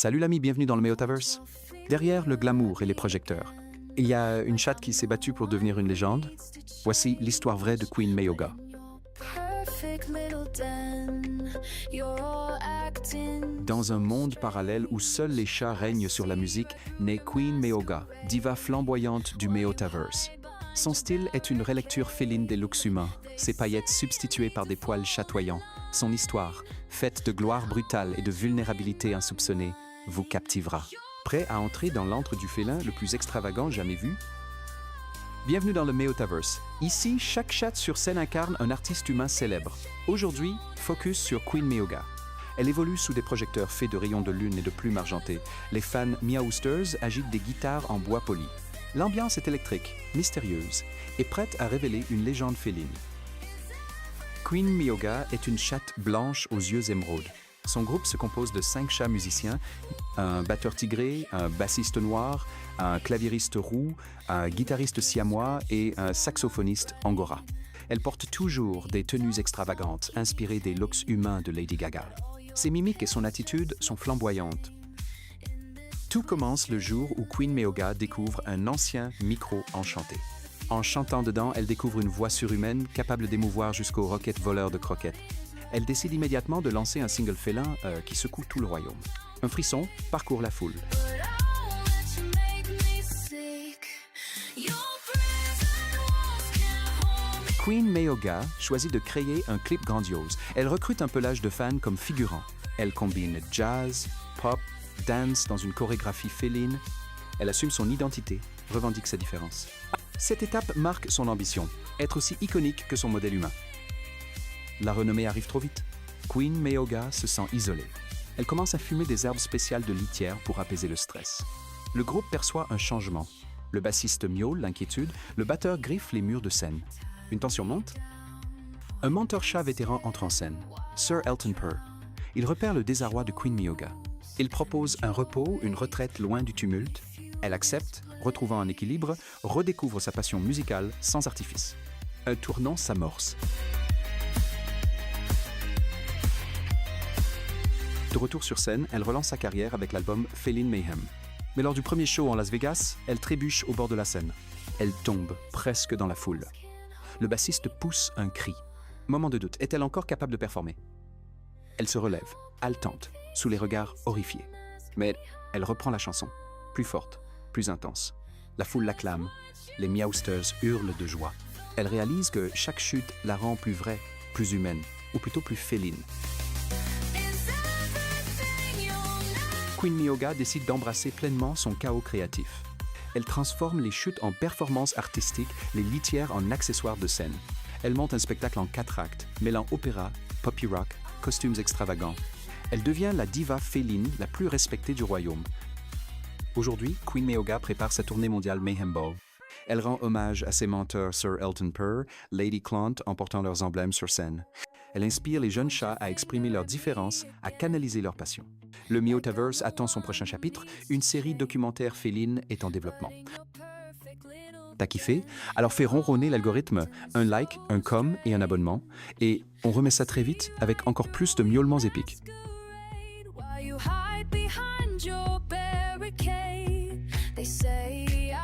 Salut l'ami, bienvenue dans le Metaverse. Derrière le glamour et les projecteurs, il y a une chatte qui s'est battue pour devenir une légende. Voici l'histoire vraie de Queen Mayoga. Dans un monde parallèle où seuls les chats règnent sur la musique, naît Queen Mayoga, diva flamboyante du Metaverse. Son style est une relecture féline des looks humains, ses paillettes substituées par des poils chatoyants. Son histoire, faite de gloire brutale et de vulnérabilité insoupçonnée, vous captivera. Prêt à entrer dans l'antre du félin le plus extravagant jamais vu? Bienvenue dans le Metaverse. Ici, chaque chatte sur scène incarne un artiste humain célèbre. Aujourd'hui, focus sur Queen Mayoga. Elle évolue sous des projecteurs faits de rayons de lune et de plumes argentées. Les fans Meowsters agitent des guitares en bois poli. L'ambiance est électrique, mystérieuse et prête à révéler une légende féline. Queen Mayoga est une chatte blanche aux yeux émeraudes. Son groupe se compose de 5 chats musiciens, un batteur tigré, un bassiste noir, un claviériste roux, un guitariste siamois et un saxophoniste angora. Elle porte toujours des tenues extravagantes, inspirées des looks humains de Lady Gaga. Ses mimiques et son attitude sont flamboyantes. Tout commence le jour où Queen Mayoga découvre un ancien micro enchanté. En chantant dedans, elle découvre une voix surhumaine capable d'émouvoir jusqu'aux roquettes voleurs de croquettes. Elle décide immédiatement de lancer un single félin qui secoue tout le royaume. Un frisson parcourt la foule. Queen Mayoga choisit de créer un clip grandiose. Elle recrute un pelage de fans comme figurants. Elle combine jazz, pop, dance dans une chorégraphie féline. Elle assume son identité, revendique sa différence. Cette étape marque son ambition, être aussi iconique que son modèle humain. La renommée arrive trop vite. Queen Mayoga se sent isolée. Elle commence à fumer des herbes spéciales de litière pour apaiser le stress. Le groupe perçoit un changement. Le bassiste miaule l'inquiétude, le batteur griffe les murs de scène. Une tension monte. Un mentor-chat vétéran entre en scène, Sir Elton Purr. Il repère le désarroi de Queen Mayoga. Il propose un repos, une retraite loin du tumulte. Elle accepte, retrouvant un équilibre, redécouvre sa passion musicale sans artifice. Un tournant s'amorce. De retour sur scène, elle relance sa carrière avec l'album Feline Mayhem. Mais lors du premier show en Las Vegas, elle trébuche au bord de la scène. Elle tombe, presque dans la foule. Le bassiste pousse un cri. Moment de doute, est-elle encore capable de performer? Elle se relève, haletante, sous les regards horrifiés. Mais elle reprend la chanson, plus forte, plus intense. La foule l'acclame, les Meowsters hurlent de joie. Elle réalise que chaque chute la rend plus vraie, plus humaine, ou plutôt plus féline. Queen Mayoga décide d'embrasser pleinement son chaos créatif. Elle transforme les chutes en performances artistiques, les litières en accessoires de scène. Elle monte un spectacle en 4 actes, mêlant opéra, poppy rock, costumes extravagants. Elle devient la diva féline la plus respectée du royaume. Aujourd'hui, Queen Mayoga prépare sa tournée mondiale Mayhem Ball. Elle rend hommage à ses menteurs Sir Elton Purr, Lady Clant en portant leurs emblèmes sur scène. Elle inspire les jeunes chats à exprimer leurs différences, à canaliser leur passion. Le Metaverse attend son prochain chapitre, une série documentaire féline est en développement. T'as kiffé? Alors fais ronronner l'algorithme, un like, un com et un abonnement, et on remet ça très vite avec encore plus de miaulements épiques. They say